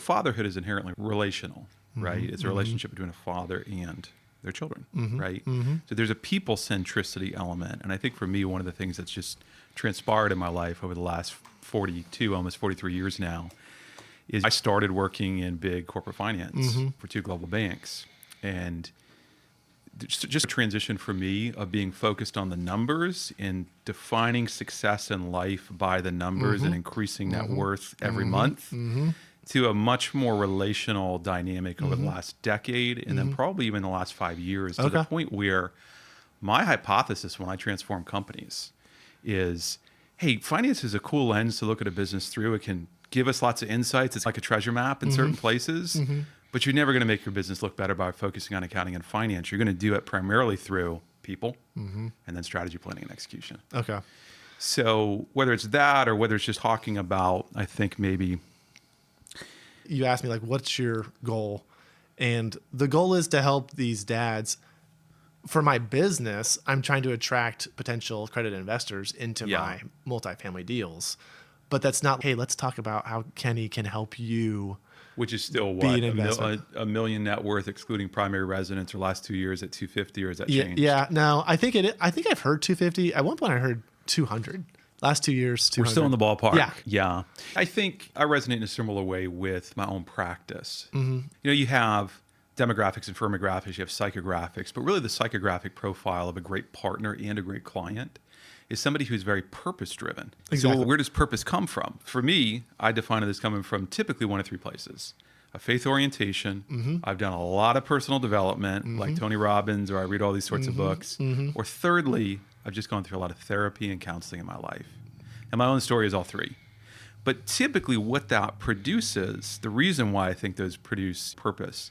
fatherhood is inherently relational, right? It's a relationship between a father and their children, right? So there's a people centricity element. And I think for me, one of the things that's just transpired in my life over the last 42, almost 43 years now, is I started working in big corporate finance for 2 global banks. And just a transition for me of being focused on the numbers and defining success in life by the numbers and increasing net worth every month to a much more relational dynamic over the last decade and then probably even the last 5 years to the point where my hypothesis when I transform companies is, hey, finance is a cool lens to look at a business through. It can give us lots of insights. It's like a treasure map in certain places, but you're never going to make your business look better by focusing on accounting and finance. You're going to do it primarily through people and then strategy planning and execution. Okay. So whether it's that or whether it's just talking about, I think maybe... You asked me, like, what's your goal? And the goal is to help these dads. For my business, I'm trying to attract potential credit investors into my multifamily deals. But that's not, hey, let's talk about how Kenny can help you. Which is still what, a million net worth, excluding primary residence, or last 2 years at 250, or is that changed? Yeah, no, I think I've heard 250. At one point, I heard 200. Last 2 years, 200. We're still in the ballpark. Yeah. I think I resonate in a similar way with my own practice. You have demographics and firmographics, you have psychographics, but really the psychographic profile of a great partner and a great client is somebody who's very purpose-driven. Exactly. So where does purpose come from? For me, I define it as coming from typically 1 of 3 places. A faith orientation. I've done a lot of personal development, like Tony Robbins, or I read all these sorts of books. Or thirdly, I've just gone through a lot of therapy and counseling in my life. And my own story is all 3. But typically what that produces, the reason why I think those produce purpose,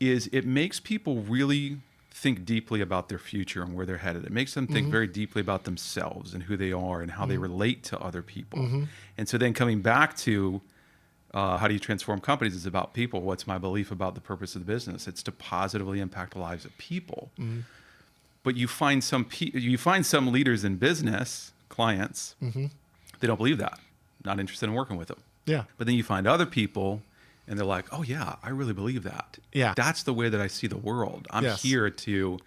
is it makes people really think deeply about their future and where they're headed. It makes them think very deeply about themselves and who they are and how they relate to other people. And so then coming back to how do you transform companies is about people. What's my belief about the purpose of the business? It's to positively impact the lives of people. But you find some leaders in business, clients, they don't believe that. Not interested in working with them. Yeah. But then you find other people and they're like, oh yeah, I really believe that. Yeah. That's the way that I see the world. I'm here to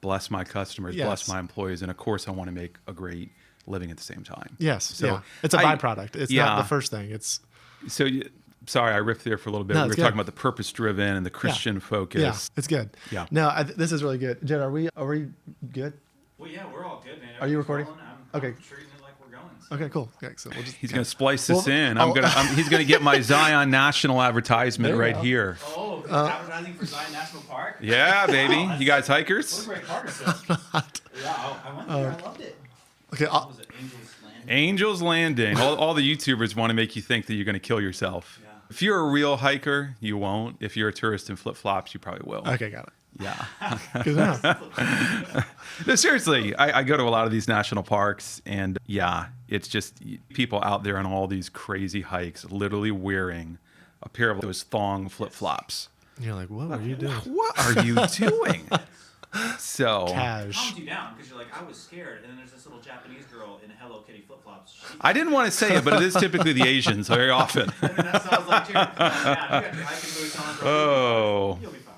bless my customers, bless my employees. And of course I want to make a great living at the same time. Yes. So it's a byproduct. It's not the first thing. Sorry, I riffed there for a little bit. No, we were talking about the purpose-driven and the Christian focus. Yeah, it's good. Yeah. No, this is really good. Jed, are we good? Well, yeah, we're all good, man. Are you recording? I'm okay. treating it like we're going. So. Okay, cool. Okay, so we'll just, he's going to splice this in. He's going to get my Zion National advertisement right here. Oh, advertising for Zion National Park? Yeah, baby. You guys hikers? What a great partnership. Yeah, I went there. I loved it. Okay. What was it? Angel's Landing. All the YouTubers want to make you think that you're going to kill yourself. Yeah. If you're a real hiker, you won't. If you're a tourist in flip-flops, you probably will. Okay, got it. Yeah. Good enough. No, seriously, I go to a lot of these national parks, and yeah, it's just people out there on all these crazy hikes, literally wearing a pair of those thong flip-flops. And you're like, what are you doing? What are you doing? So Cash. Calms you down because you're like, I was scared, and then there's this little Japanese girl in Hello Kitty flip-flops. I didn't want to say it, but it is typically the Asians very often. And that sounds like, you got your hiking boots on. Oh. You'll be fine.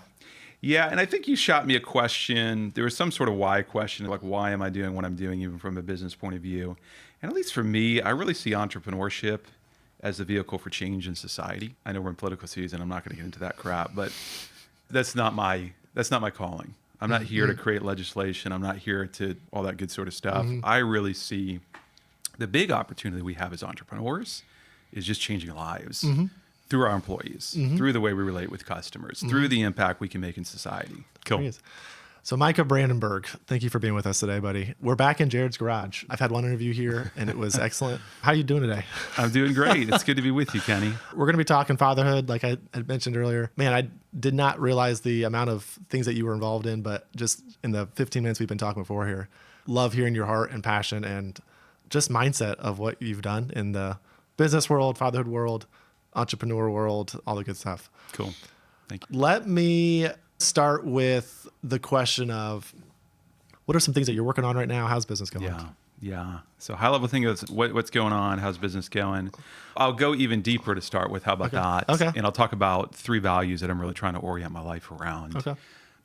Yeah, and I think you shot me a question. There was some sort of why question, like why am I doing what I'm doing, even from a business point of view. And at least for me, I really see entrepreneurship as the vehicle for change in society. I know we're in political season. I'm not going to get into that crap, but that's not my calling. I'm not here to create legislation. I'm not here to all that good sort of stuff. I really see the big opportunity we have as entrepreneurs is just changing lives through our employees, through the way we relate with customers, through the impact we can make in society. Cool. So Micah Brandenburg, thank you for being with us today, buddy. We're back in Jared's garage. I've had one interview here, and it was excellent. How are you doing today? I'm doing great. It's good to be with you, Kenny. We're going to be talking fatherhood, like I had mentioned earlier. Man, I did not realize the amount of things that you were involved in, but just in the 15 minutes we've been talking before here, love hearing your heart and passion and just mindset of what you've done in the business world, fatherhood world, entrepreneur world, all the good stuff. Cool. Thank you. Let me start with the question of what are some things that you're working on right now? How's business going? Yeah. So high level thing is what's going on? How's business going? I'll go even deeper to start with. How about that? Okay. And I'll talk about 3 values that I'm really trying to orient my life around. Okay.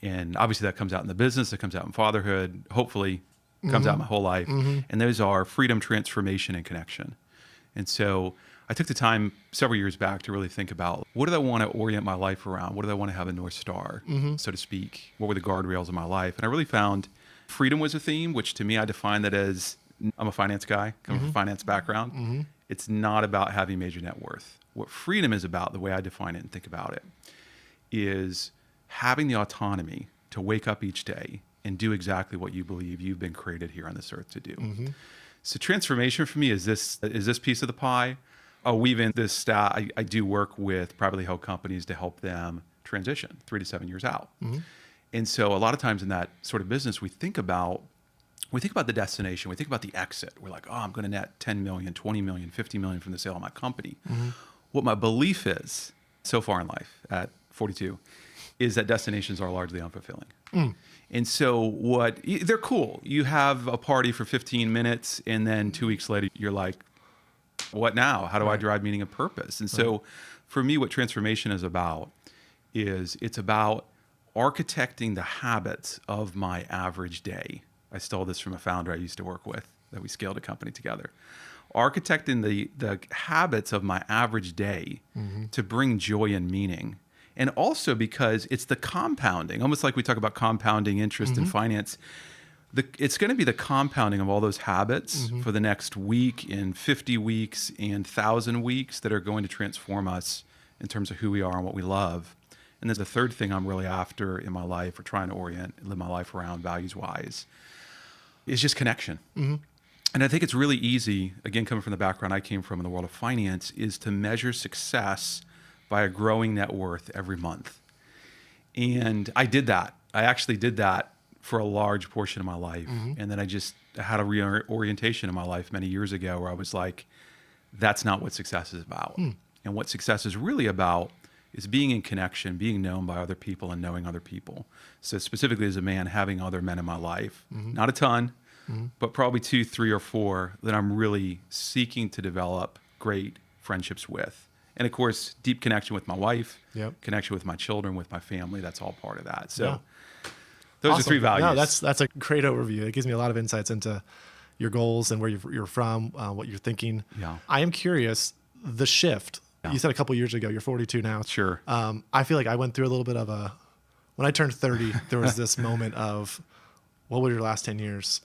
And obviously that comes out in the business. It comes out in fatherhood. Hopefully comes out my whole life. And those are freedom, transformation, and connection. And so I took the time several years back to really think about what do I want to orient my life around? What do I want to have a North Star, so to speak? What were the guardrails of my life? And I really found freedom was a theme, which to me, I define that as I'm a finance guy, come from a finance background. It's not about having major net worth. What freedom is about, the way I define it and think about it, is having the autonomy to wake up each day and do exactly what you believe you've been created here on this earth to do. So transformation for me is this piece of the pie. I'll weave in this stat. I do work with privately held companies to help them transition 3 to 7 years out. And so a lot of times in that sort of business, we think about the destination. We think about the exit. We're like, oh, I'm going to net 10 million, 20 million, 50 million from the sale of my company. What my belief is so far in life at 42 is that destinations are largely unfulfilling. And so they're cool. You have a party for 15 minutes and then 2 weeks later, you're like, what now? How do I drive meaning and purpose? And so for me, what transformation is about it's about architecting the habits of my average day. I stole this from a founder I used to work with that we scaled a company together. Architecting the habits of my average day to bring joy and meaning. And also because it's the compounding, almost like we talk about compounding interest in finance. It's going to be the compounding of all those habits for the next week and 50 weeks and 1,000 weeks that are going to transform us in terms of who we are and what we love. And there's the third thing I'm really after in my life, or trying to orient and live my life around values-wise, is just connection. And I think it's really easy, again, coming from the background I came from in the world of finance, is to measure success by a growing net worth every month. And I did that. I actually did that for a large portion of my life. And then I had a reorientation in my life many years ago where I was like, that's not what success is about. And what success is really about is being in connection, being known by other people and knowing other people. So specifically as a man, having other men in my life, not a ton, but probably 2, 3, or 4 that I'm really seeking to develop great friendships with. And of course, deep connection with my wife, connection with my children, with my family, that's all part of that. So those are 3 values. No, that's a great overview. It gives me a lot of insights into your goals and where you're from, what you're thinking. Yeah. I am curious, the shift. You said a couple years ago, you're 42 now. Sure. I feel like I went through a little bit of when I turned 30, there was this moment of, what were your last 10 years?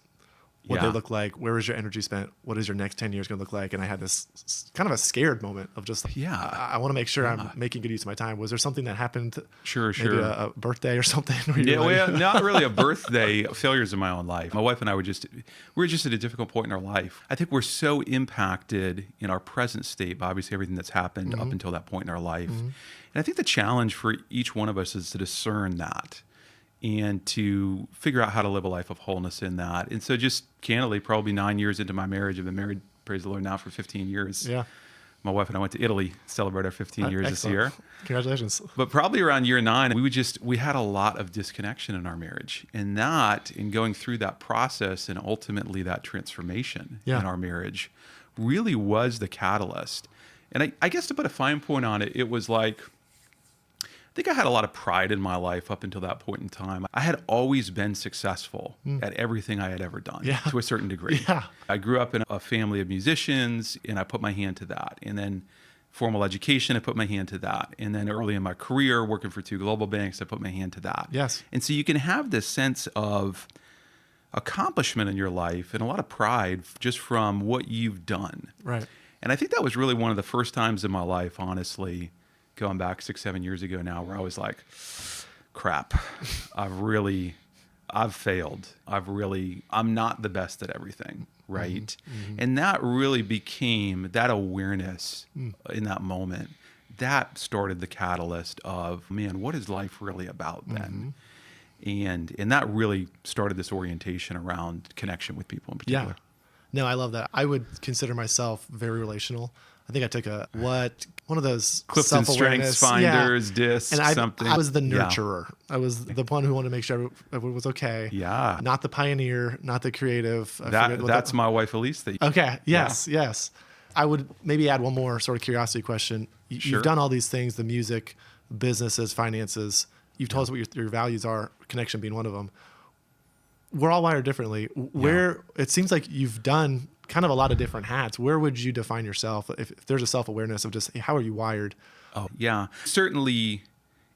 What they look like? Where is your energy spent? What is your next 10 years going to look like? And I had this kind of a scared moment of just, I want to make sure I'm making good use of my time. Was there something that happened? Sure. Maybe a birthday or something? Not really a birthday. Failures in my own life. My wife and I were just at a difficult point in our life. I think we're so impacted in our present state by obviously everything that's happened up until that point in our life. And I think the challenge for each one of us is to discern that and to figure out how to live a life of wholeness in that. And so just candidly, probably 9 years into my marriage, I've been married, praise the Lord, now for 15 years. Yeah. My wife and I went to Italy, celebrate our 15 years this year. Congratulations. But probably around year 9, we had a lot of disconnection in our marriage. And that, in going through that process and ultimately that transformation in our marriage, really was the catalyst. And I guess to put a fine point on it, it was like, I think I had a lot of pride in my life up until that point in time. I had always been successful at everything I had ever done to a certain degree. I grew up in a family of musicians, and I put my hand to that. And then formal education, I put my hand to that. And then early in my career, working for 2 global banks, I put my hand to that. Yes. And so you can have this sense of accomplishment in your life and a lot of pride just from what you've done. Right. And I think that was really one of the first times in my life, honestly, going back 6, 7 years ago now, where I was like, crap, I've failed. I'm not the best at everything. Right. And that really became that awareness in that moment. That started the catalyst of, man, what is life really about then? And that really started this orientation around connection with people in particular. No, I love that. I would consider myself very relational. I think I took one of those Clifton Strengths Finders, discs, and something. I was the Yeah. nurturer. I was the one who wanted to make sure everyone was okay. Yeah. Not the pioneer, not the creative. That's my wife, Elise. Okay. Yes. I would maybe add one more sort of curiosity question. Sure. You've done all these things, the music, businesses, finances. You've told us what your values are, connection being one of them. We're all wired differently. It seems like you've done kind of a lot of different hats. Where would you define yourself if there's a self-awareness of just how are you wired? Oh, yeah. Certainly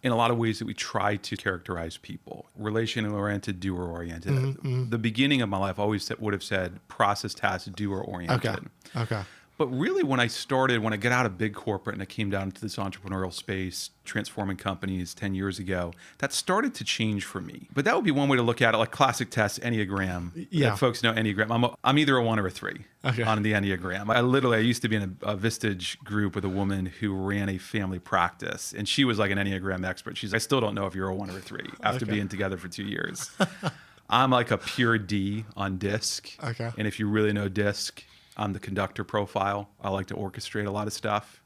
in a lot of ways that we try to characterize people, relational-oriented, doer-oriented. The beginning of my life always would have said process, task, doer-oriented. Okay. But really when I got out of big corporate and I came down into this entrepreneurial space, transforming companies 10 years ago, that started to change for me. But that would be one way to look at it, like classic test, Enneagram. Yeah. If folks know Enneagram. I'm either a 1 or a 3 on the Enneagram. I used to be in a Vistage group with a woman who ran a family practice, and she was like an Enneagram expert. She's like, I still don't know if you're a 1 or a 3 after being together for 2 years. I'm like a pure D on DISC. Okay. And if you really know DISC, I'm the conductor profile. I like to orchestrate a lot of stuff.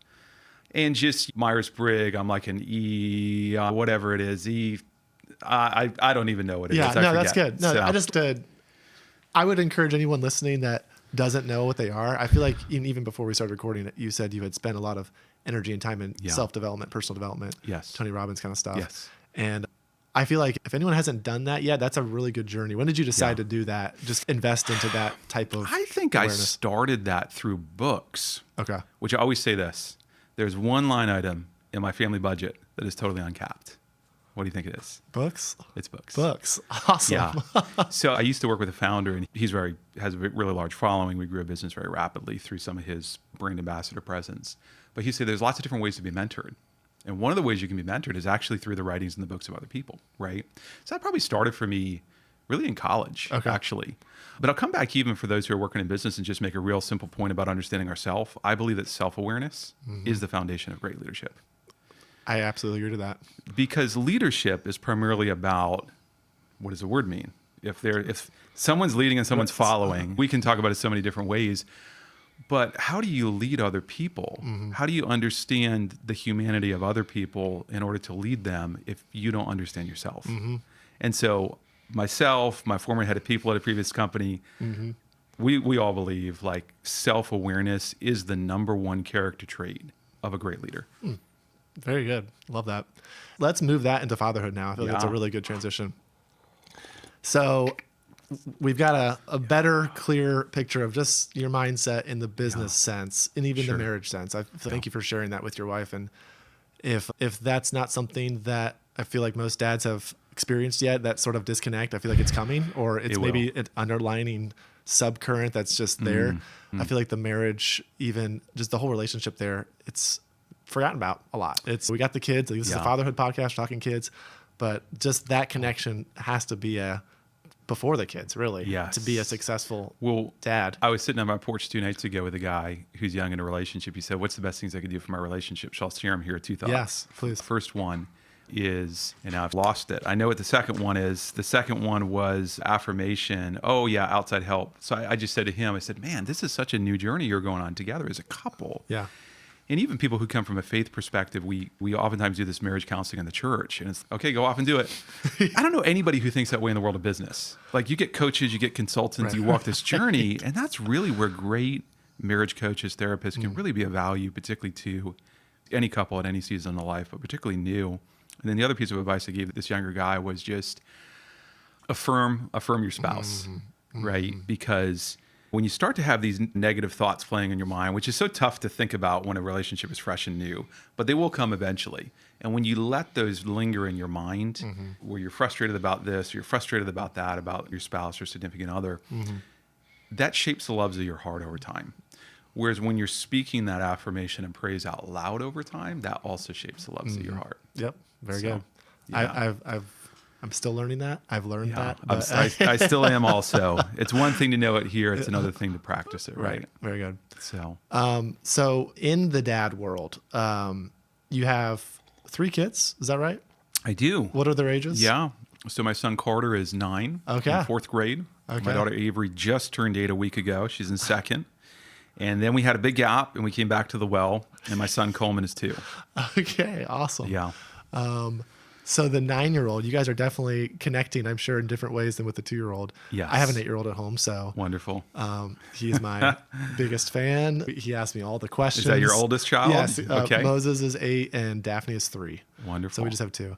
And just Myers-Briggs, I'm like an E, whatever it is. E, I don't even know what it is. I forget. That's good. No, I would encourage anyone listening that doesn't know what they are. I feel like even before we started recording it, you said you had spent a lot of energy and time in self-development, personal development, Tony Robbins kind of stuff. Yes. And I feel like if anyone hasn't done that yet, that's a really good journey. When did you decide to do that? Just invest into that type of I think awareness? I started that through books. Okay. Which I always say this. There's one line item in my family budget that is totally uncapped. What do you think it is? Books? It's books. Books. Awesome. Yeah. So I used to work with a founder, and has a really large following. We grew a business very rapidly through some of his brand ambassador presence. But he said there's lots of different ways to be mentored. And one of the ways you can be mentored is actually through the writings and the books of other people, right? So that probably started for me really in college, actually. But I'll come back even for those who are working in business and just make a real simple point about understanding ourselves. I believe that self-awareness is the foundation of great leadership. I absolutely agree to that. Because leadership is primarily about, what does the word mean? If someone's leading and someone's following, we can talk about it so many different ways. But how do you lead other people? How do you understand the humanity of other people in order to lead them if you don't understand yourself? And so myself, my former head of people at a previous company, we all believe like self-awareness is the number one character trait of a great leader. Very good. Love that. Let's move that into fatherhood now. I feel like that's a really good transition. So we've got a better, clear picture of just your mindset in the business sense and even the marriage sense. Thank you for sharing that with your wife. And if that's not something that I feel like most dads have experienced yet, that sort of disconnect, I feel like it's coming, or it's maybe an underlining subcurrent that's just there. I feel like the marriage, even just the whole relationship there, it's forgotten about a lot. We got the kids. Like, this is a fatherhood podcast, we're talking kids, but just that connection has to be before the kids, really, to be a successful dad. I was sitting on my porch 2 nights ago with a guy who's young in a relationship. He said, what's the best things I could do for my relationship? So I'll share them here. 2 thoughts. Yes, please. The first one is, and now I've lost it. I know what the second one is. The second one was affirmation. Oh yeah, outside help. So I just said to him, I said, man, this is such a new journey you're going on together as a couple. Yeah. And even people who come from a faith perspective, we oftentimes do this marriage counseling in the church. And it's, okay, go off and do it. I don't know anybody who thinks that way in the world of business. Like, you get coaches, you get consultants, you walk this journey. And that's really where great marriage coaches, therapists can really be of value, particularly to any couple at any season of life, but particularly new. And then the other piece of advice I gave this younger guy was just affirm your spouse, right? Because when you start to have these negative thoughts playing in your mind, which is so tough to think about when a relationship is fresh and new, but they will come eventually. And when you let those linger in your mind, where you're frustrated about this, or you're frustrated about that, about your spouse or significant other, that shapes the loves of your heart over time. Whereas when you're speaking that affirmation and praise out loud over time, that also shapes the loves of your heart. Yep. Very good. Yeah. I'm still learning that. I've learned that. I still am also. It's one thing to know it here. It's another thing to practice it, right? Very good. So in the dad world, you have 3 kids. Is that right? I do. What are their ages? Yeah. So my son Carter is 9 in 4th grade. My daughter Avery just turned 8 a week ago. She's in 2nd. And then we had a big gap, and we came back to the well, and my son Coleman is 2. Okay, awesome. Yeah. So the 9-year-old, you guys are definitely connecting, I'm sure, in different ways than with the 2-year-old. Yes. I have an 8-year-old at home, so Wonderful. he's my biggest fan. He asks me all the questions. Is that your oldest child? Yes. Okay. Moses is 8 and Daphne is 3. Wonderful. So we just have 2.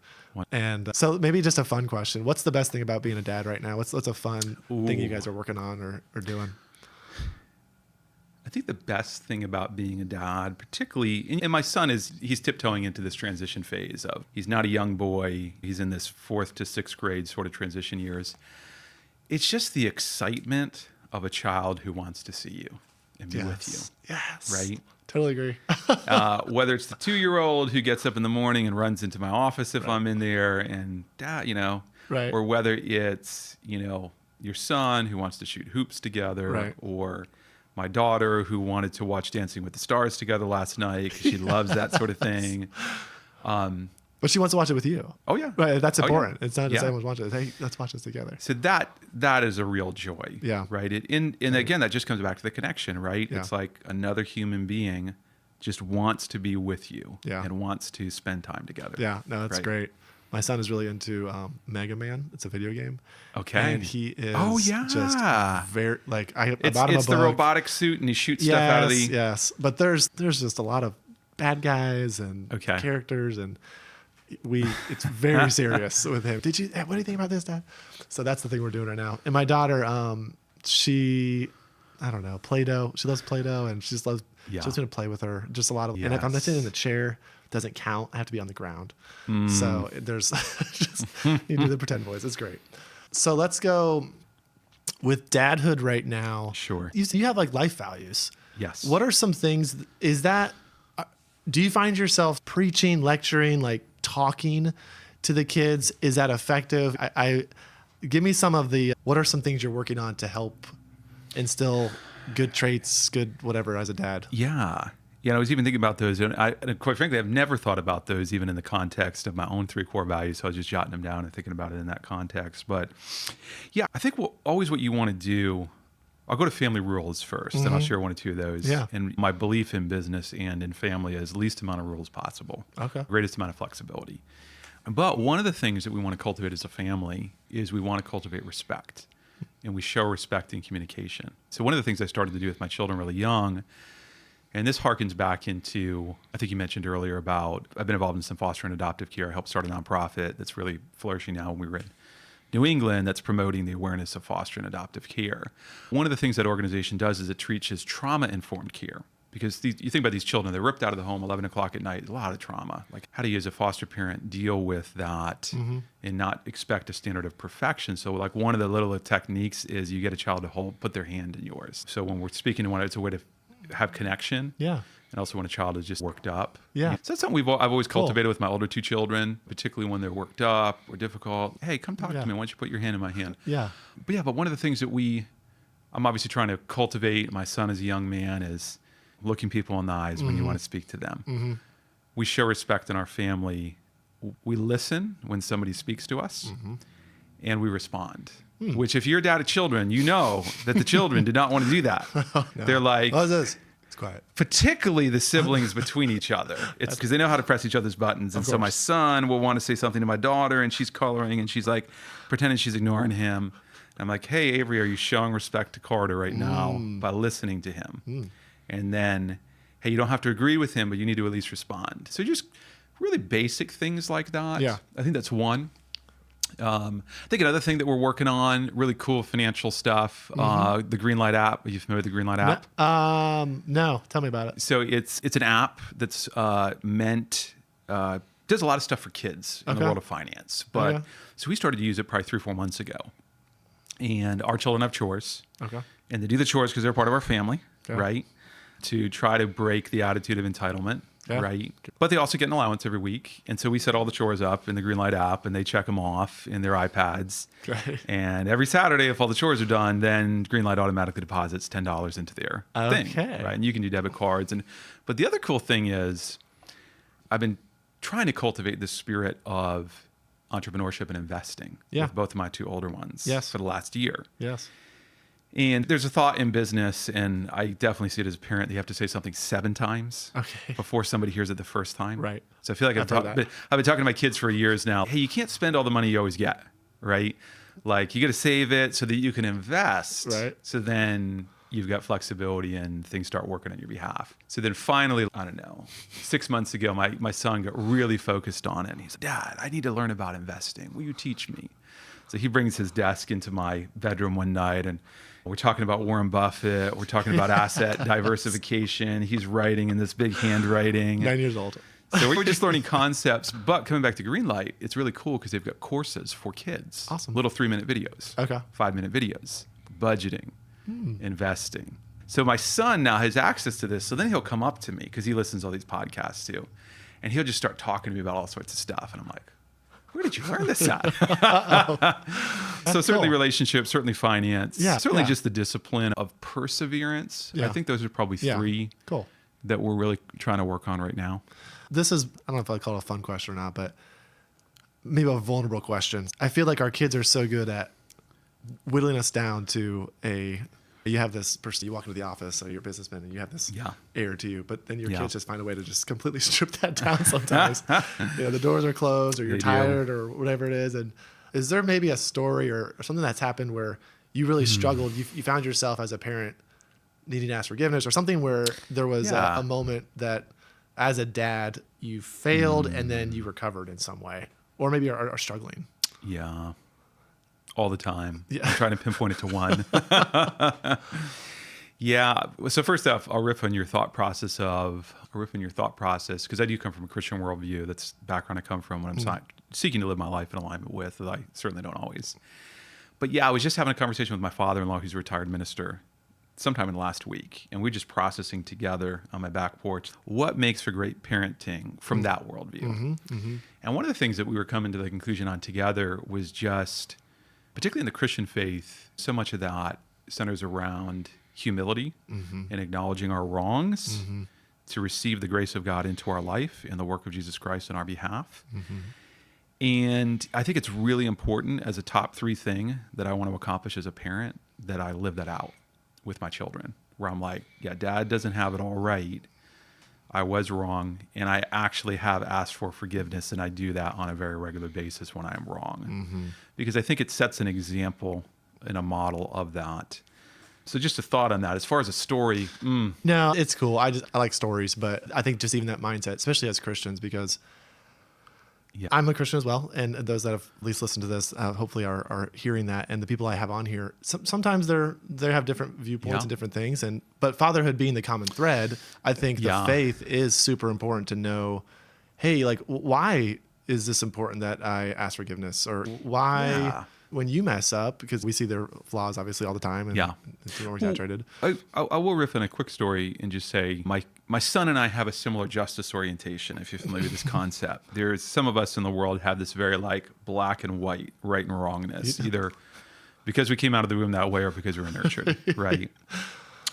And so maybe just a fun question. What's the best thing about being a dad right now? What's a fun thing you guys are working on or doing? I think the best thing about being a dad, particularly, and my son he's tiptoeing into this transition phase of, he's not a young boy. He's in this 4th to 6th grade sort of transition years. It's just the excitement of a child who wants to see you and be with you. Yes. Right? Totally agree. Whether it's the 2-year-old who gets up in the morning and runs into my office if I'm in there and, Dad, Right. or whether it's, your son who wants to shoot hoops together, Right. or my daughter who wanted to watch Dancing with the Stars together last night because she loves that sort of thing. But she wants to watch it with you. Oh, yeah. Right. That's important. Yeah. It's not just Yeah. everyone's watching it. Hey, let's watch this together. So that is a real joy. Yeah. Right. And again, that just comes back to the connection, right? Yeah. It's like another human being just wants to be with you and wants to spend time together. Yeah. No, that's Right. great. My son is really into Mega Man. It's a video game. Okay. And he is just very, I bought him a book. It's the robotic suit and he shoots stuff out of the... Yes. But there's just a lot of bad guys and characters, and it's very serious with him. What do you think about this, Dad? So that's the thing we're doing right now. And my daughter, I don't know, Play-Doh. She loves Play-Doh, and she just loves to play with her. Just a lot of, and if I'm not sitting in the chair, it doesn't count. I have to be on the ground. So there's just, you do the pretend voice. It's great. So let's go with dadhood right now. Sure. You have life values. Yes. What are some things, do you find yourself preaching, lecturing, talking to the kids? Is that effective? Give me some of what are some things you're working on to help instill good traits, good whatever as a dad? Yeah. I was even thinking about those, and quite frankly, I've never thought about those even in the context of my own 3 core values. So I was just jotting them down and thinking about it in that context. But yeah, I think always what you want to do, I'll go to family rules first, and I'll share 1 or 2 of those. Yeah. And my belief in business and in family is least amount of rules possible. Okay. Greatest amount of flexibility. But one of the things that we want to cultivate as a family is we want to cultivate respect, and we show respect in communication. So one of the things I started to do with my children really young, and this harkens back into, I think you mentioned earlier about, I've been involved in some foster and adoptive care. I helped start a nonprofit that's really flourishing now when we were in New England that's promoting the awareness of foster and adoptive care. One of the things that organization does is it teaches trauma-informed care. Because you think about these children, they're ripped out of the home 11 o'clock at night, a lot of trauma. How do you as a foster parent deal with that and not expect a standard of perfection? So one of the little techniques is you get a child to put their hand in yours. So when we're speaking to one, it's a way to have connection. Yeah. And also when a child is just worked up. Yeah. So that's something I've always cultivated with my older 2 children, particularly when they're worked up or difficult. Hey, come talk to me. Why don't you put your hand in my hand? Yeah. But one of the things that I'm obviously trying to cultivate, my son as a young man, is looking people in the eyes when you want to speak to them. We show respect in our family. We listen when somebody speaks to us, and we respond. Which, if you're a dad of children, you know that the children did not want to do that. No. They're like, what is this? It's quiet. Particularly the siblings between each other. It's because they know how to press each other's buttons. And so my son will want to say something to my daughter, and she's coloring, and she's pretending she's ignoring him. And I'm like, hey, Avery, are you showing respect to Carter right now by listening to him? And then, hey, you don't have to agree with him, but you need to at least respond. So just really basic things like that. Yeah. I think that's one. I think another thing that we're working on, really cool financial stuff, the Greenlight app. Are you familiar with the Greenlight app? No. Tell me about it. So it's an app that's meant, does a lot of stuff for kids in the world of finance. But so we started to use it probably 3 or 4 months ago. And our children have chores. Okay. And they do the chores because they're part of our family, right? To try to break the attitude of entitlement, right? But they also get an allowance every week. And so we set all the chores up in the Greenlight app, and they check them off in their iPads. Right. And every Saturday, if all the chores are done, then Greenlight automatically deposits $10 into their thing, right? And you can do debit cards. But the other cool thing is I've been trying to cultivate this spirit of entrepreneurship and investing with both of my 2 older ones for the last year. Yes. And there's a thought in business, and I definitely see it as a parent, that you have to say something 7 times before somebody hears it the first time. Right. So I feel like I've been talking to my kids for years now. Hey, you can't spend all the money you always get, right? Like, you got to save it so that you can invest. Right. So then you've got flexibility and things start working on your behalf. So then finally, I don't know, 6 months ago, my son got really focused on it. And he's like, Dad, I need to learn about investing. Will you teach me? So he brings his desk into my bedroom one night, and we're talking about Warren Buffett. We're talking about asset diversification. He's writing in this big handwriting. 9 years old. So we're just learning concepts. But coming back to Greenlight, it's really cool because they've got courses for kids. Awesome. Little 3-minute videos. Okay. 5-minute videos. Budgeting. Investing. So my son now has access to this. So then he'll come up to me because he listens to all these podcasts too. And he'll just start talking to me about all sorts of stuff. And I'm like, where did you learn this at? So certainly relationships, certainly finance, certainly just the discipline of perseverance. I think those are probably 3 that we're really trying to work on right now. This is, I don't know if I call it a fun question or not, but maybe a vulnerable question. I feel like our kids are so good at whittling us down to you have this person, you walk into the office, so you're a businessman, and you have this air to you, but then your kids just find a way to just completely strip that down sometimes. The doors are closed, or you're tired, or whatever it is. And is there maybe a story or something that's happened where you really struggled, you found yourself as a parent needing to ask forgiveness, or something where there was a moment that as a dad you failed and then you recovered in some way, or maybe are struggling? Yeah. All the time. I'm trying to pinpoint it to one. So first off, I'll riff on your thought process because I do come from a Christian worldview. That's the background I come from when I'm seeking to live my life in alignment with, that I certainly don't always. But I was just having a conversation with my father-in-law, who's a retired minister, sometime in the last week. And we're just processing together on my back porch what makes for great parenting from that worldview. And one of the things that we were coming to the conclusion on together was just, particularly in the Christian faith, so much of that centers around humility and acknowledging our wrongs to receive the grace of God into our life and the work of Jesus Christ on our behalf. And I think it's really important as a top 3 thing that I want to accomplish as a parent, that I live that out with my children, where I'm like, Dad doesn't have it all right. I was wrong, and I actually have asked for forgiveness, and I do that on a very regular basis when I am wrong. Because I think it sets an example and a model of that. So just a thought on that. As far as a story, No, it's cool. I like stories, but I think just even that mindset, especially as Christians, because I'm a Christian as well, and those that have at least listened to this hopefully are hearing that. And the people I have on here, sometimes they have different viewpoints and different things. But fatherhood being the common thread, I think the faith is super important to know. Hey, like, why is this important that I ask forgiveness, or why when you mess up, because we see their flaws obviously all the time, and it's more exaggerated. I will riff on a quick story and just say my son and I have a similar justice orientation, if you're familiar with this concept. There's some of us in the world have this very like black and white, right and wrongness, either because we came out of the womb that way or because we were nurtured, right?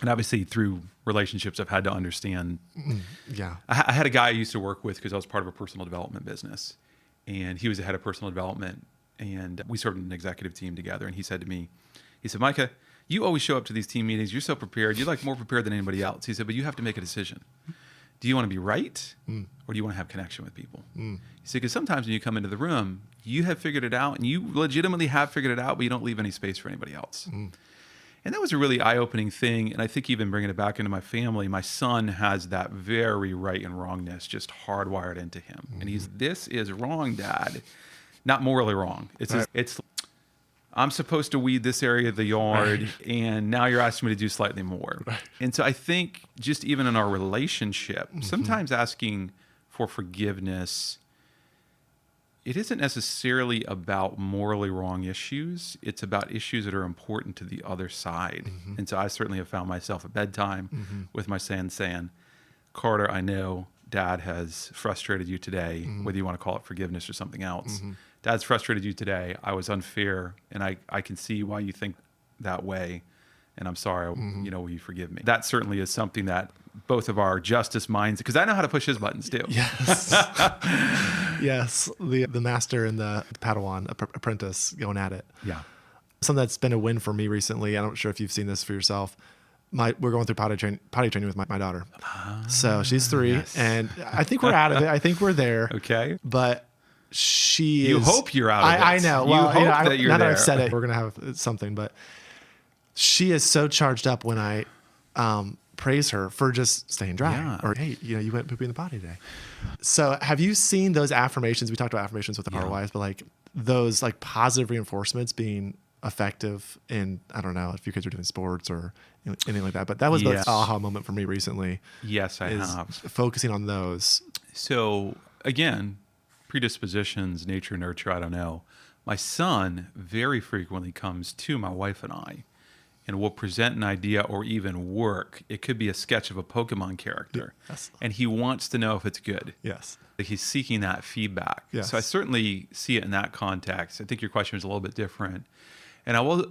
And obviously through relationships, I've had to understand. I had a guy I used to work with because I was part of a personal development business, and he was the head of personal development, and we served an executive team together. And he said to me, Micah, you always show up to these team meetings. You're so prepared. You're like more prepared than anybody else. He said, but you have to make a decision. Do you want to be right or do you want to have connection with people? He said, because sometimes when you come into the room, you have figured it out, and you legitimately have figured it out, but you don't leave any space for anybody else. And that was a really eye-opening thing. And I think even bringing it back into my family, my son has that very right and wrongness just hardwired into him. And this is wrong, Dad. Not morally wrong. It's I'm supposed to weed this area of the yard, and now you're asking me to do slightly more. And so I think just even in our relationship, sometimes asking for forgiveness, it isn't necessarily about morally wrong issues. It's about issues that are important to the other side. And so I certainly have found myself at bedtime with my son saying, Carter, I know Dad has frustrated you today, whether you want to call it forgiveness or something else. Dad's frustrated you today. I was unfair, and I can see why you think that way, and I'm sorry. Will you forgive me? That certainly is something that both of our justice minds, because I know how to push his buttons too. Yes. Yes. The master and the Padawan apprentice going at it. Yeah. Something that's been a win for me recently. I'm not sure if you've seen this for yourself. We're going through potty training with my daughter. So she's 3, yes. and I think we're out of it. I think we're there. Okay. But she You is. hope you're out of it. I know. You Well, hope now that you're that there. I've said it, we're gonna have something. But she is so charged up when I praise her for just staying dry, Yeah. or hey, you went pooping in the potty today. So have you seen those affirmations? We talked about affirmations with our wives, but like those like positive reinforcements being effective in, I don't know if your kids are doing sports or anything like that, but that was Yes. the aha moment for me recently. Yes, I is have. focusing on those. So again, predispositions, nature, nurture, I don't know. My son very frequently comes to my wife and I and will present an idea or even work. It could be a sketch of a Pokemon character. Yes. And he wants to know if it's good. Yes. Like he's seeking that feedback. Yes. So I certainly see it in that context. I think your question is a little bit different. And I will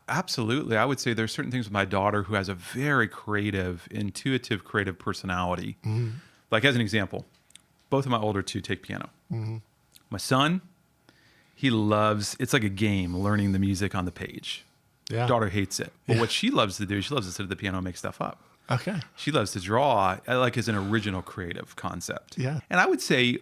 absolutely, I would say there's certain things with my daughter who has a very creative, intuitive, creative personality. Mm-hmm. Like as an example, both of my older 2 take piano. Mm-hmm. My son, he loves, it's like a game, learning the music on the page. Yeah. Daughter hates it. But what she loves to do, she loves to sit at the piano and make stuff up. Okay. She loves to draw, like as an original creative concept. Yeah. And I would say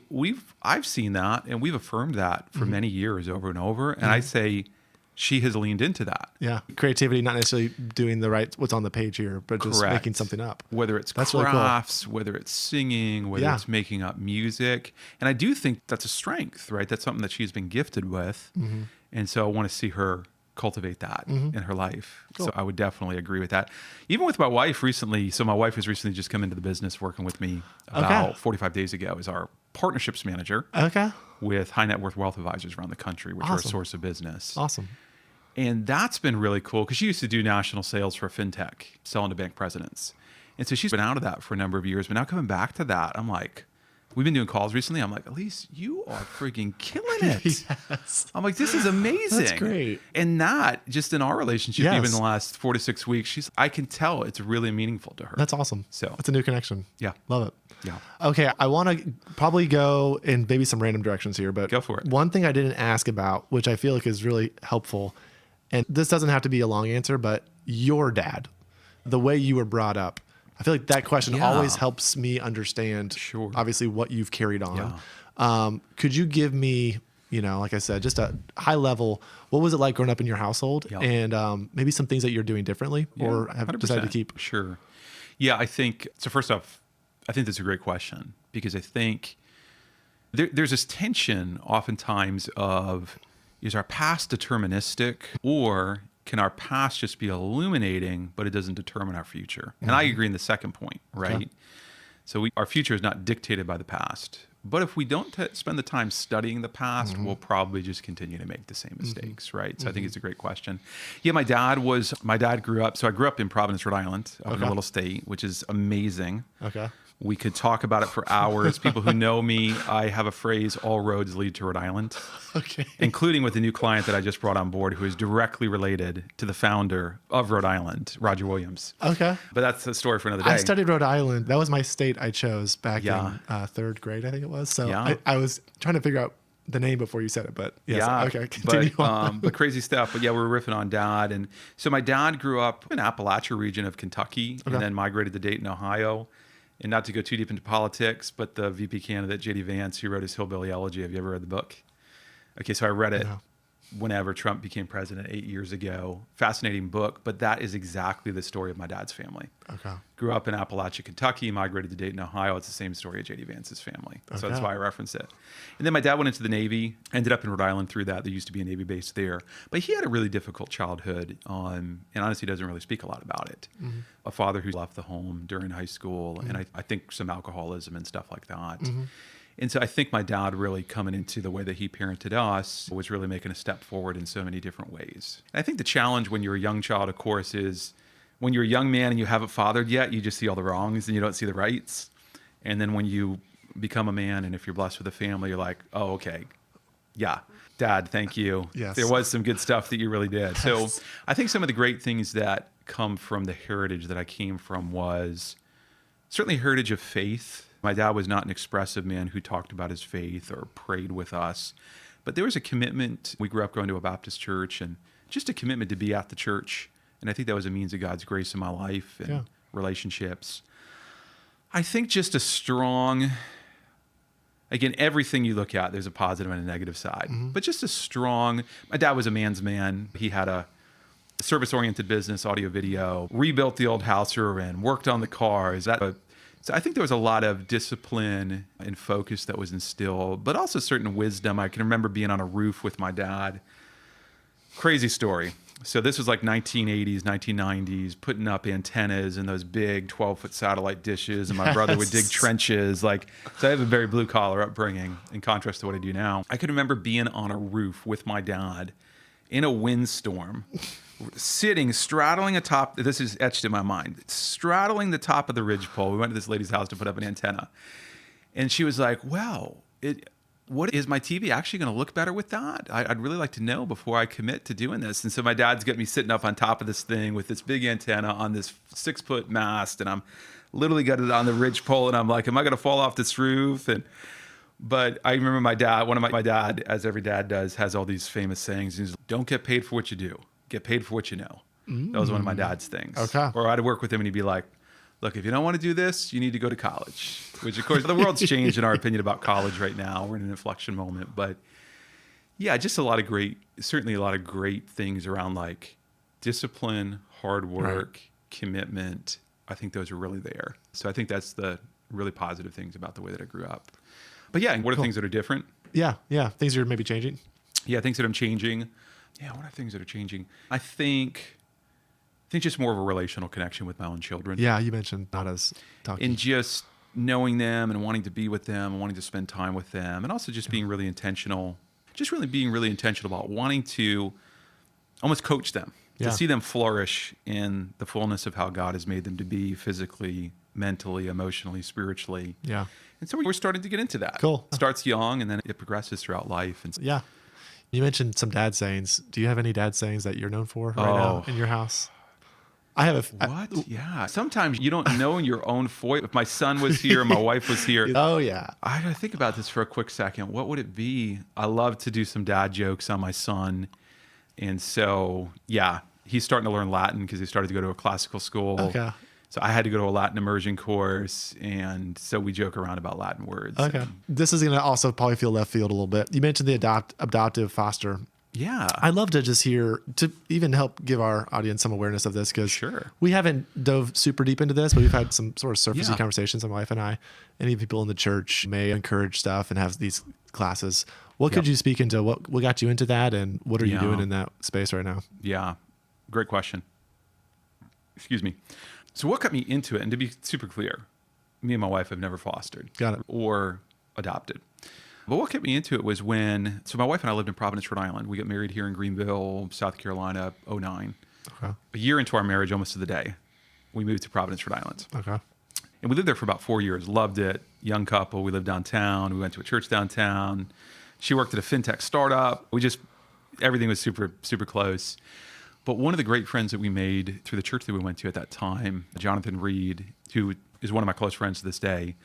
I've seen that and we've affirmed that for many years over and over. And I say she has leaned into that. Yeah. Creativity, not necessarily doing what's on the page here, but just Correct. making something up. Whether it's That's really cool. crafts, whether it's singing, whether Yeah. it's making up music. And I do think that's a strength, right? That's something that she's been gifted with. Mm-hmm. And so I want to see her cultivate that in her life. Cool. So I would definitely agree with that. Even with my wife recently. So my wife has recently just come into the business working with me about 45 days ago as our partnerships manager Okay. with high net worth wealth advisors around the country, which are a Awesome. source of business. Awesome. And that's been really cool because she used to do national sales for a fintech, selling to bank presidents. And so she's been out of that for a number of years, but now coming back to that, I'm like, we've been doing calls recently. I'm like, Elise, you are freaking killing it. Yes. I'm like, this is amazing. That's great. And that just in our relationship, Yes. even in the last 4 to 6 weeks, I can tell it's really meaningful to her. That's awesome. So- that's a new connection. Yeah. Love it. Yeah. Okay. I want to probably go in maybe some random directions here, but Go for it. One thing I didn't ask about, which I feel like is really helpful, and this doesn't have to be a long answer, but your dad, the way you were brought up, I feel like that question Yeah. always helps me understand, Sure. obviously, what you've carried on. Yeah. Could you give me, like I said, just a high level, what was it like growing up in your household, Yeah. and maybe some things that you're doing differently or have 100%. decided to keep? Sure. Yeah, I think, so first off, I think that's a great question because I think there's this tension oftentimes of, is our past deterministic or can our past just be illuminating, but it doesn't determine our future? And I agree in the second point, right? Okay. So our future is not dictated by the past. But if we don't spend the time studying the past, we'll probably just continue to make the same mistakes, right? So I think it's a great question. Yeah, my dad grew up, so I grew up in Providence, Rhode Island, up in a little state, which is amazing. Okay. We could talk about it for hours. People who know me, I have a phrase, all roads lead to Rhode Island, Okay. including with a new client that I just brought on board who is directly related to the founder of Rhode Island, Roger Williams. Okay. But that's a story for another day. I studied Rhode Island. That was my state I chose back Yeah. in third grade, I think it was. So Yeah. I was trying to figure out the name before you said it, but yes. Yeah. Okay. Continue on. But crazy stuff. But yeah, we were riffing on dad. And so my dad grew up in Appalachia region of Kentucky and then migrated to Dayton, Ohio. And not to go too deep into politics, but the VP candidate, J.D. Vance, who wrote his Hillbilly Elegy. Have you ever read the book? Okay, so I read it whenever Trump became president 8 years ago. Fascinating book, but that is exactly the story of my dad's family. Okay. Grew up in Appalachia, Kentucky, migrated to Dayton, Ohio. It's the same story of J.D. Vance's family. So that's Okay. why I reference it. And then my dad went into the Navy, ended up in Rhode Island through that. There used to be a Navy base there. But he had a really difficult childhood, and honestly doesn't really speak a lot about it. A father who left the home during high school, and I think some alcoholism and stuff like that. And so I think my dad really coming into the way that he parented us was really making a step forward in so many different ways. And I think the challenge when you're a young child, of course, is when you're a young man and you haven't fathered yet, you just see all the wrongs and you don't see the rights. And then when you become a man and if you're blessed with a family, you're like, oh, okay, yeah, Dad, thank you. Yes. There was some good stuff that you really did. So I think some of the great things that come from the heritage that I came from was certainly a heritage of faith. My dad was not an expressive man who talked about his faith or prayed with us, but there was a commitment. We grew up going to a Baptist church and just a commitment to be at the church. And I think that was a means of God's grace in my life and relationships. I think just a strong, again, everything you look at, there's a positive and a negative side, but just a strong, my dad was a man's man. He had a service-oriented business, audio, video, rebuilt the old house we were in, worked on the cars. So I think there was a lot of discipline and focus that was instilled, but also certain wisdom. I can remember being on a roof with my dad. Crazy story. So this was like 1980s, 1990s, putting up antennas and those big 12-foot satellite dishes, and my brother would dig trenches. So I have a very blue-collar upbringing in contrast to what I do now. I can remember being on a roof with my dad in a windstorm, sitting, straddling atop, this is etched in my mind, straddling the top of the ridgepole. We went to this lady's house to put up an antenna. And she was like, wow, what is my TV actually going to look better with that? I'd really like to know before I commit to doing this. And so my dad's got me sitting up on top of this thing with this big antenna on this 6-foot mast. And I'm literally got it on the ridgepole. And I'm like, am I going to fall off this roof? But I remember my dad, my dad, as every dad does, has all these famous sayings. He's like, don't get paid for what you do. Get paid for what you know. That was one of my dad's things. Okay. Or I'd work with him and he'd be like, look, if you don't want to do this, you need to go to college. Which, of course, the world's changed in our opinion about college right now. We're in an inflection moment. But yeah, just certainly a lot of great things around like discipline, hard work, commitment. I think those are really there. So I think that's the really positive things about the way that I grew up. But yeah, what are things that are different? Yeah. Things are maybe changing. Yeah, things that I'm changing. Yeah, what are things that are changing? I think just more of a relational connection with my own children. Yeah, you mentioned not as talking. And just knowing them and wanting to be with them and wanting to spend time with them. And also just being really intentional, about wanting to almost coach them, to see them flourish in the fullness of how God has made them to be physically, mentally, emotionally, spiritually. Yeah. And so we're starting to get into that. Cool. It starts young and then it progresses throughout life. And yeah. You mentioned some dad sayings. Do you have any dad sayings that you're known for right now in your house? I have Yeah. Sometimes you don't know in your own voice. If my son was here, my wife was here. Oh, yeah. I got to think about this for a quick second. What would it be? I love to do some dad jokes on my son. And so, yeah, he's starting to learn Latin because he started to go to a classical school. Okay. So I had to go to a Latin immersion course. And so we joke around about Latin words. Okay. This is going to also probably feel left field a little bit. You mentioned the adoptive foster. Yeah. I'd love to just hear, to even help give our audience some awareness of this, because we haven't dove super deep into this, but we've had some sort of surfacey conversations, my wife and I. Any people in the church may encourage stuff and have these classes. What could you speak into? What got you into that, and what are you doing in that space right now? Yeah. Great question. Excuse me. So what got me into it? And to be super clear, me and my wife have never fostered or adopted. But what kept me into it was so my wife and I lived in Providence, Rhode Island. We got married here in Greenville, South Carolina, 2009. Okay. A year into our marriage, almost to the day, we moved to Providence, Rhode Island. Okay. And we lived there for about 4 years, loved it. Young couple, we lived downtown. We went to a church downtown. She worked at a fintech startup. Everything was super, super close. But one of the great friends that we made through the church that we went to at that time, Jonathan Reed, who is one of my close friends to this day,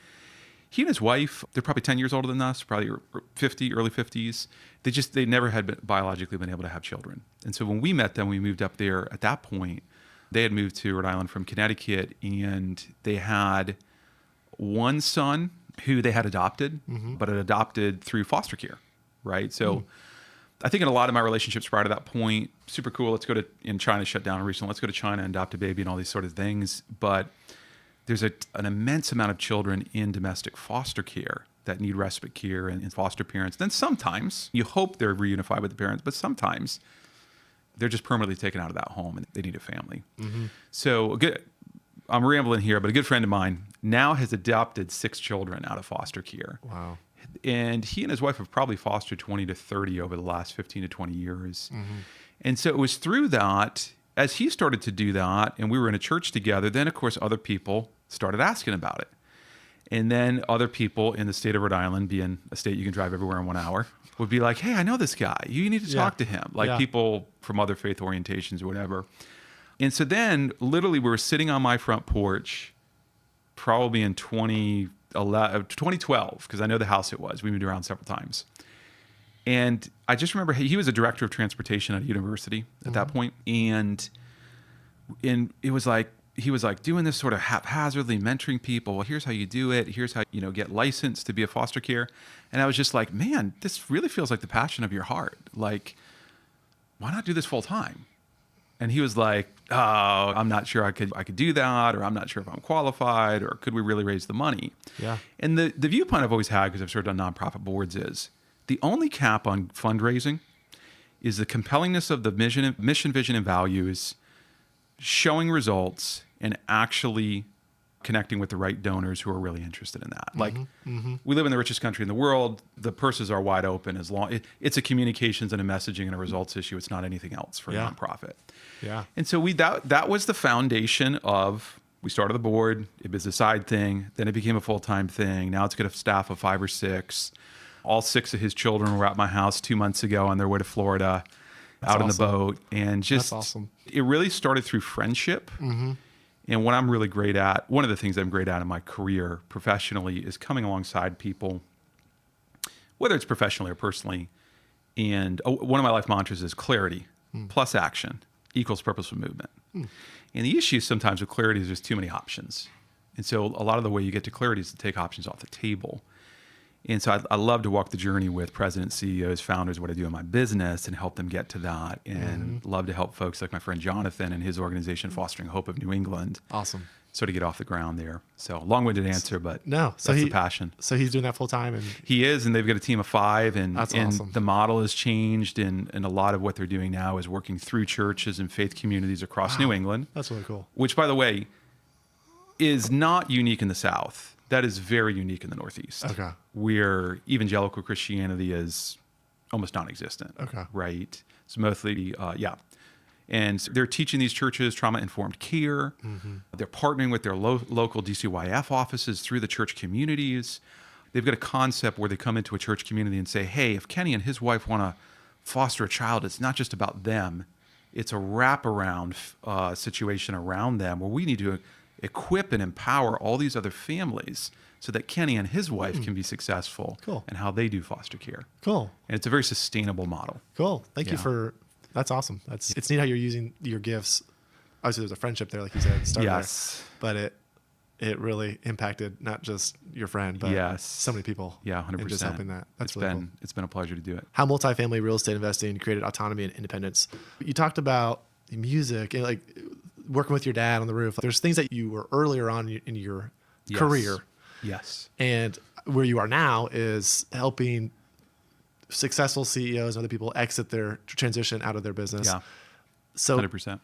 he and his wife, they're probably 10 years older than us, probably 50, early 50s. They never had biologically been able to have children. And so when we met them, we moved up there. At that point, they had moved to Rhode Island from Connecticut, and they had one son who they had adopted, but had adopted through foster care, right? So I think in a lot of my relationships prior to that point, super cool. And China shut down recently. Let's go to China and adopt a baby and all these sort of things. But there's an immense amount of children in domestic foster care that need respite care and foster parents. Then sometimes you hope they're reunified with the parents, but sometimes they're just permanently taken out of that home and they need a family. So I'm rambling here, but a good friend of mine now has adopted 6 children out of foster care. Wow. And he and his wife have probably fostered 20 to 30 over the last 15 to 20 years. And so it was through that, as he started to do that, and we were in a church together, then of course other people started asking about it. And then other people in the state of Rhode Island, being a state you can drive everywhere in 1 hour, would be like, hey, I know this guy. You need to talk to him. People from other faith orientations or whatever. And so then literally we were sitting on my front porch, probably in 2012, because I know the house it was. We moved around several times. And I just remember he was a director of transportation at a university at that point. And it was like, he was like doing this sort of haphazardly mentoring people. Well, here's how you do it. Here's how, get licensed to be a foster care. And I was just like, man, this really feels like the passion of your heart. Like, why not do this full time? And he was like, oh, I'm not sure I could do that, or I'm not sure if I'm qualified, or could we really raise the money? Yeah. And the viewpoint I've always had, because I've served on nonprofit boards, is the only cap on fundraising is the compellingness of the mission, vision, and values, showing results, and actually connecting with the right donors who are really interested in that. Like, we live in the richest country in the world. The purses are wide open as long it's a communications and a messaging and a results issue. It's not anything else for a nonprofit. Yeah. And so that was the foundation of, we started the board. It was a side thing. Then it became a full-time thing. Now it's got a staff of 5 or 6. All 6 of his children were at my house 2 months ago on their way to Florida, out in the boat. And just, that's awesome. It really started through friendship. And what I'm really great at, one of the things I'm great at in my career professionally, is coming alongside people, whether it's professionally or personally. And one of my life mantras is clarity plus action equals purposeful movement. And the issue sometimes with clarity is there's too many options. And so a lot of the way you get to clarity is to take options off the table. And so I love to walk the journey with presidents, CEOs, founders, what I do in my business, and help them get to that. And love to help folks like my friend Jonathan and his organization, Fostering Hope of New England. Awesome. Sort of get off the ground there. So long-winded answer, but no, that's the passion. So he's doing that full time, and he is, and they've got a team of 5, and, that's and awesome. The model has changed, and a lot of what they're doing now is working through churches and faith communities across New England. That's really cool. Which, by the way, is not unique in the South. That is very unique in the Northeast. Okay. Where evangelical Christianity is almost non-existent. Okay. Right? It's mostly, And they're teaching these churches trauma-informed care. They're partnering with their local DCYF offices through the church communities. They've got a concept where they come into a church community and say, hey, if Kenny and his wife want to foster a child, it's not just about them. It's a wraparound situation around them where we need to equip and empower all these other families so that Kenny and his wife can be successful in how they do foster care. Cool. And it's a very sustainable model. Cool. Thank you for, that's awesome. It's neat how you're using your gifts. Obviously there's a friendship there, like you said, started Yes. there, but it really impacted not just your friend, but so many people. Yeah, 100%. And just helping that. That's really cool. It's been a pleasure to do it. How multifamily real estate investing created autonomy and independence. You talked about music and like working with your dad on the roof. There's things that you were earlier on in your career. Yes. And where you are now is helping successful CEOs and other people exit their transition out of their business. Yeah. So 100%.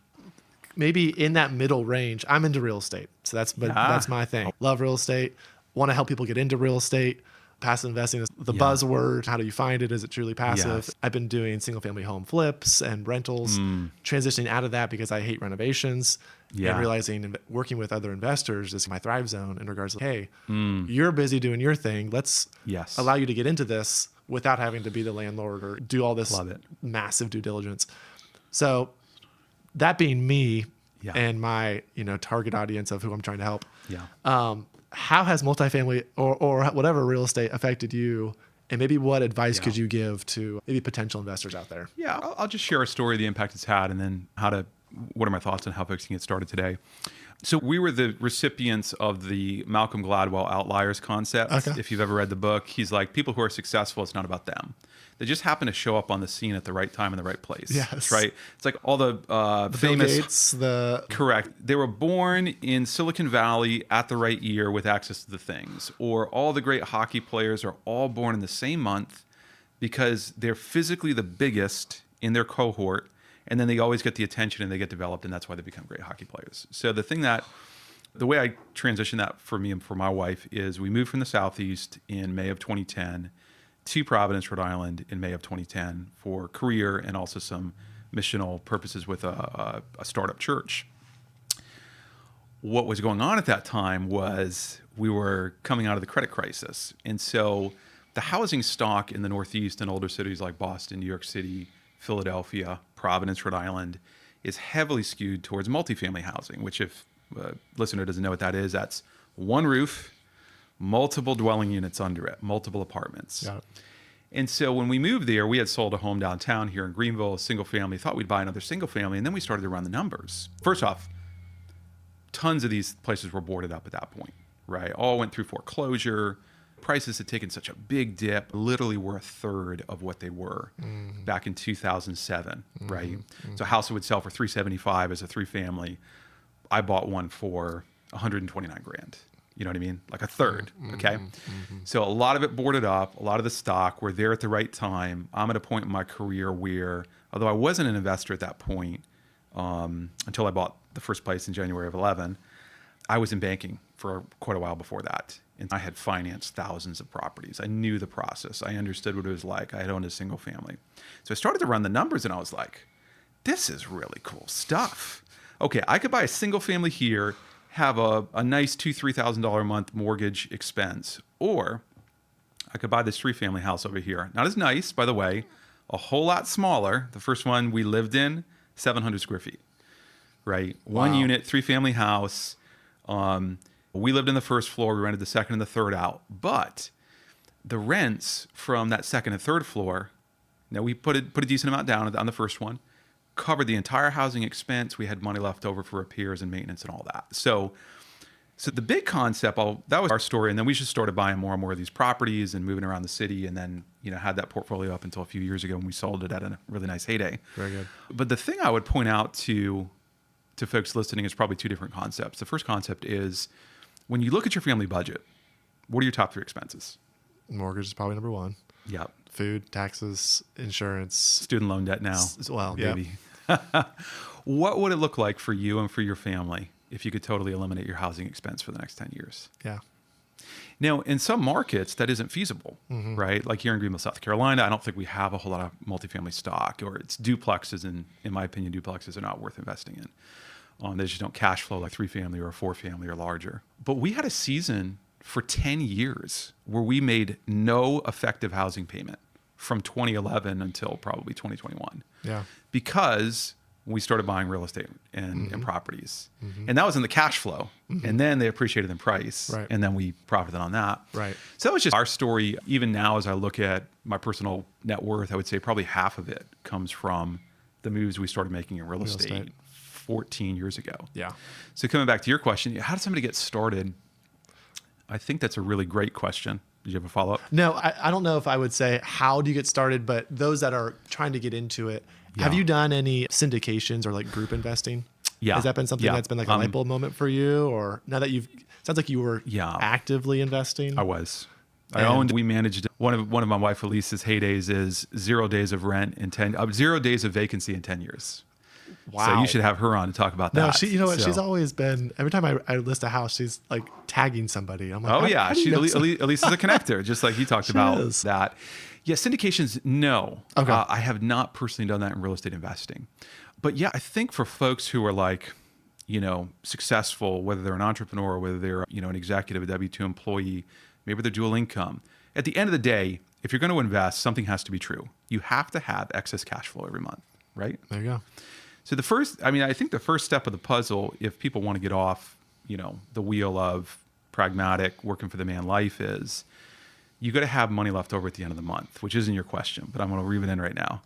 maybe in that middle range, I'm into real estate. So that's my thing. Love real estate. Want to help people get into real estate. Passive investing is the buzzword. How do you find it? Is it truly passive? Yes. I've been doing single family home flips and rentals, transitioning out of that because I hate renovations and realizing working with other investors is my thrive zone in regards to, hey, you're busy doing your thing. Let's allow you to get into this without having to be the landlord or do all this massive due diligence. So that being me and my, target audience of who I'm trying to help. Yeah. How has multifamily or whatever real estate affected you? And maybe what advice could you give to maybe potential investors out there? Yeah, I'll just share a story of the impact it's had, and then what are my thoughts on how folks can get started today. So we were the recipients of the Malcolm Gladwell outliers concept. Okay. If you've ever read the book, he's like, people who are successful, it's not about them. They just happen to show up on the scene at the right time in the right place. Yes. Right? It's like all the famous... Bill Gates, Correct. They were born in Silicon Valley at the right year with access to the things. Or all the great hockey players are all born in the same month because they're physically the biggest in their cohort. And then they always get the attention and they get developed, and that's why they become great hockey players. So the way I transitioned that for me and for my wife is we moved from the Southeast in May of 2010 to Providence, Rhode Island in May of 2010 for career and also some missional purposes with a startup church. What was going on at that time was we were coming out of the credit crisis. And so the housing stock in the Northeast and older cities like Boston, New York City, Philadelphia, Providence, Rhode Island is heavily skewed towards multifamily housing, which if a listener doesn't know what that is, that's one roof, multiple dwelling units under it, multiple apartments. Got it. And so when we moved there, we had sold a home downtown here in Greenville, a single family, thought we'd buy another single family. And then we started to run the numbers. First off, tons of these places were boarded up at that point, right? All went through foreclosure. Prices had taken such a big dip, literally were a third of what they were back in 2007, right? So a house that would sell for $375 as a 3-family, I bought one for $129,000. You know what I mean? Like a third, okay? So a lot of it boarded up, a lot of the stock, we're there at the right time. I'm at a point in my career where, although I wasn't an investor at that point, until I bought the first place in January of 11, I was in banking for quite a while before that. And I had financed thousands of properties. I knew the process. I understood what it was like. I had owned a single family. So I started to run the numbers and I was like, this is really cool stuff. Okay, I could buy a single family here, have a nice $2,000-$3,000 a month mortgage expense, or I could buy this 3-family house over here. Not as nice, by the way, a whole lot smaller. The first one we lived in, 700 square feet, right? Wow. 1 unit, 3-family house. We lived in the first floor. We rented the second and the third out. But the rents from that second and third floor, now we put a decent amount down on the first one, covered the entire housing expense. We had money left over for repairs and maintenance and all that. So the big concept, that was our story. And then we just started buying more and more of these properties and moving around the city. And then, had that portfolio up until a few years ago when we sold it at a really nice heyday. Very good. But the thing I would point out to folks listening is probably 2 different concepts. The first concept is when you look at your family budget, what are your top 3 expenses? Mortgage is probably number 1. Yep. Food, taxes, insurance. Student loan debt now. Well, maybe. What would it look like for you and for your family if you could totally eliminate your housing expense for the next 10 years? Yeah. Now, in some markets, that isn't feasible, right? Like here in Greenville, South Carolina, I don't think we have a whole lot of multifamily stock, or it's duplexes, and in my opinion, duplexes are not worth investing in. They just don't cash flow like 3-family or a 4-family or larger. But we had a season for 10 years where we made no effective housing payment from 2011 until probably 2021. Yeah. Because we started buying real estate and properties. And that was in the cash flow. And then they appreciated in price. Right. And then we profited on that. Right. So that was just our story. Even now, as I look at my personal net worth, I would say probably half of it comes from the moves we started making in real estate 14 years ago. Yeah. So coming back to your question, how does somebody get started? I think that's a really great question. Did you have a follow-up? No, I don't know if I would say how do you get started, but those that are trying to get into it, Yeah. have you done any syndications or like group investing? Yeah. Has that been something that's been like a light bulb moment for you? Or now that sounds like you were actively investing. I was. We managed one of my wife Elise's heydays is 0 days of rent in 0 days of vacancy in 10 years. Wow. So you should have her on to talk about that. No, you know what? She's always been, every time I list a house, she's like tagging somebody. I'm like, oh, yeah. How do you know Elise is a connector, just like he talked about is. that. Yeah, syndications, no. Okay. I have not personally done that in real estate investing. But yeah, I think for folks who are like, successful, whether they're an entrepreneur, whether they're, an executive, a W-2 employee, maybe they're dual income. At the end of the day, if you're going to invest, something has to be true. You have to have excess cash flow every month, right? There you go. So I think the first step of the puzzle, if people want to get off, the wheel of pragmatic working for the man life, is you got to have money left over at the end of the month, which isn't your question, but I'm going to weave it in right now.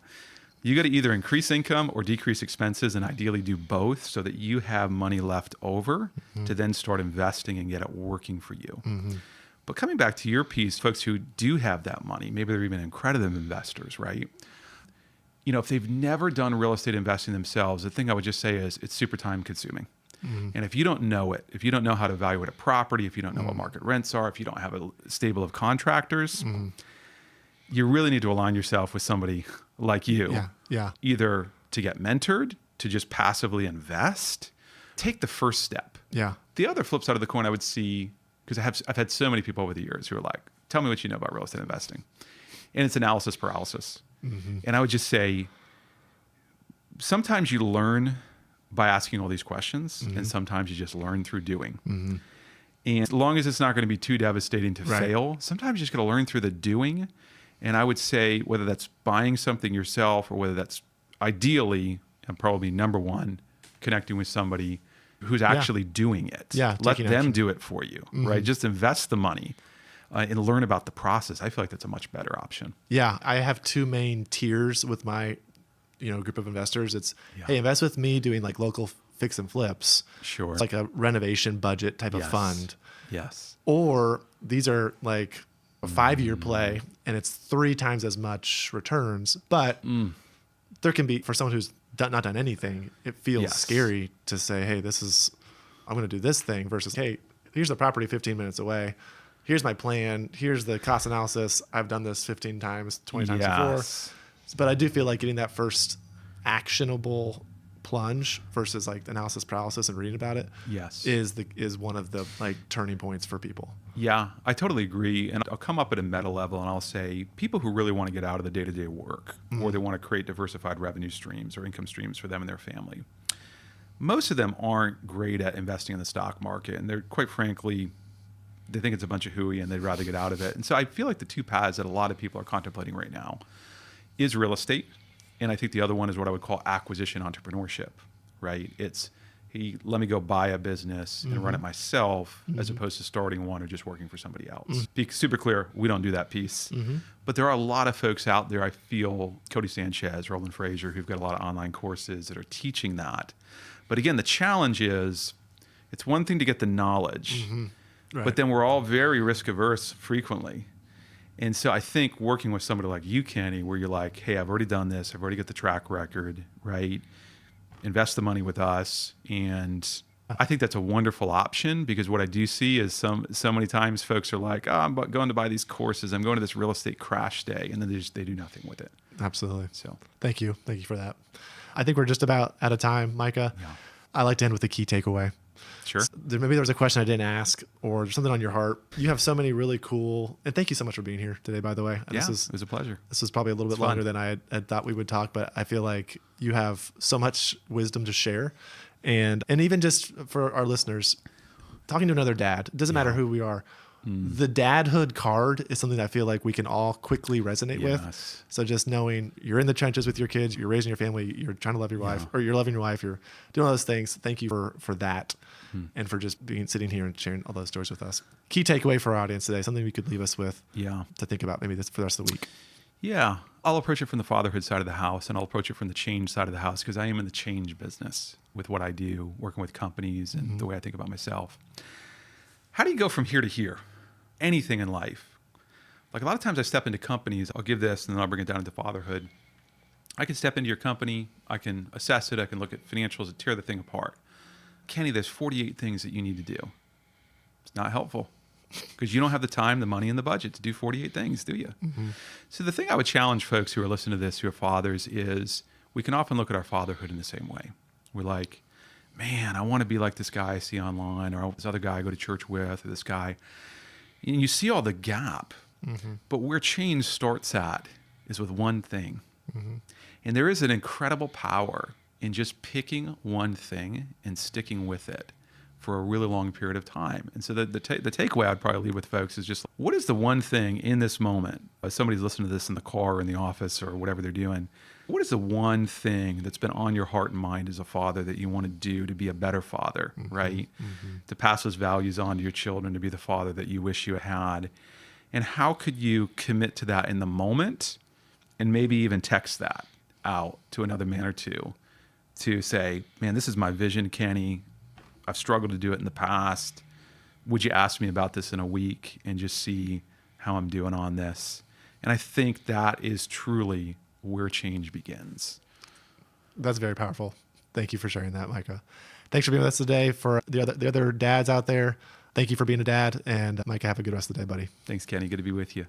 You got to either increase income or decrease expenses, and ideally do both so that you have money left over to then start investing and get it working for you. But coming back to your piece, folks who do have that money, maybe they're even accredited investors, right? If they've never done real estate investing themselves, the thing I would just say is it's super time consuming. And if you don't know it, if you don't know how to evaluate a property, if you don't know what market rents are, if you don't have a stable of contractors, you really need to align yourself with somebody like you. Yeah. Either to get mentored, to just passively invest, take the first step. Yeah. The other flip side of the coin I would see, because I've had so many people over the years who are like, tell me what you know about real estate investing. And it's analysis paralysis. And I would just say, sometimes you learn by asking all these questions, and sometimes you just learn through doing. And as long as it's not going to be too devastating to fail, sometimes you just got to learn through the doing. And I would say whether that's buying something yourself or whether that's ideally, and probably number one, connecting with somebody who's actually doing it. Yeah, Let them action. do it for you, right? Just invest the money. and learn about the process, I feel like that's a much better option. Yeah, I have two main tiers with my, group of investors. It's, Yeah. hey, invest with me doing like local fix and flips. Sure. It's like a renovation budget type of Yes. fund. Yes. Or these are like a 5-year play and it's 3 times as much returns, but there can be, for someone who's not done anything, it feels Yes. scary to say, hey, I'm going to do this thing versus, hey, here's the property 15 minutes away. Here's my plan. Here's the cost analysis. I've done this 15 times, 20 times Yes. before. But I do feel like getting that first actionable plunge versus like analysis paralysis and reading about it Yes. is one of the like turning points for people. Yeah, I totally agree. And I'll come up at a meta level and I'll say people who really want to get out of the day-to-day work or they want to create diversified revenue streams or income streams for them and their family. Most of them aren't great at investing in the stock market. And they're quite frankly, they think it's a bunch of hooey and they'd rather get out of it. And so I feel like the two paths that a lot of people are contemplating right now is real estate. And I think the other one is what I would call acquisition entrepreneurship, right? It's, hey, let me go buy a business and run it myself as opposed to starting one or just working for somebody else. Be super clear, we don't do that piece. But there are a lot of folks out there, I feel, Cody Sanchez, Roland Fraser, who've got a lot of online courses that are teaching that. But again, the challenge is it's one thing to get the knowledge, Right. but then we're all very risk averse frequently. And so I think working with somebody like you, Kenny, where you're like, hey, I've already done this. I've already got the track record, right? Invest the money with us. And I think that's a wonderful option because what I do see is so many times folks are like, oh, I'm going to buy these courses. I'm going to this real estate crash day. And then they do nothing with it. Absolutely. So Thank you for that. I think we're just about out of time, Micah. Yeah. I like to end with a key takeaway. Sure. Maybe there was a question I didn't ask or something on your heart. You have so many really cool, and thank you so much for being here today, by the way. Yeah, it was a pleasure. This was probably a little bit fun. longer than I had thought we would talk, but I feel like you have so much wisdom to share. And even just for our listeners, talking to another dad, it doesn't matter who we are. The dadhood card is something that I feel like we can all quickly resonate with. Yes. So just knowing you're in the trenches with your kids, you're raising your family, you're trying to love your wife, or you're loving your wife, you're doing all those things. Thank you for that and for just sitting here and sharing all those stories with us. Key takeaway for our audience today, something we could leave us with to think about maybe this for the rest of the week. Yeah. I'll approach it from the fatherhood side of the house and I'll approach it from the change side of the house because I am in the change business with what I do, working with companies and the way I think about myself. How do you go from here to here? Anything in life. Like a lot of times I step into companies, I'll give this and then I'll bring it down into fatherhood. I can step into your company, I can assess it, I can look at financials and tear the thing apart. Kenny, there's 48 things that you need to do. It's not helpful because you don't have the time, the money, and the budget to do 48 things, do you? So the thing I would challenge folks who are listening to this, who are fathers, is we can often look at our fatherhood in the same way. We're like, man, I want to be like this guy I see online or this other guy I go to church with or this guy. And you see all the gap, but where change starts at is with one thing. And there is an incredible power in just picking one thing and sticking with it for a really long period of time. And so the takeaway I'd probably leave with folks is just, what is the one thing in this moment, as somebody's listening to this in the car or in the office or whatever they're doing, what is the one thing that's been on your heart and mind as a father that you want to do to be a better father, right? To pass those values on to your children, to be the father that you wish you had. And how could you commit to that in the moment and maybe even text that out to another man or two to say, man, this is my vision, Kenny. I've struggled to do it in the past. Would you ask me about this in a week and just see how I'm doing on this? And I think that is truly where change begins. That's very powerful. Thank you for sharing that, Micah. Thanks for being with us today. For the other dads out there, thank you for being a dad. And Micah, have a good rest of the day, buddy. Thanks, Kenny. Good to be with you.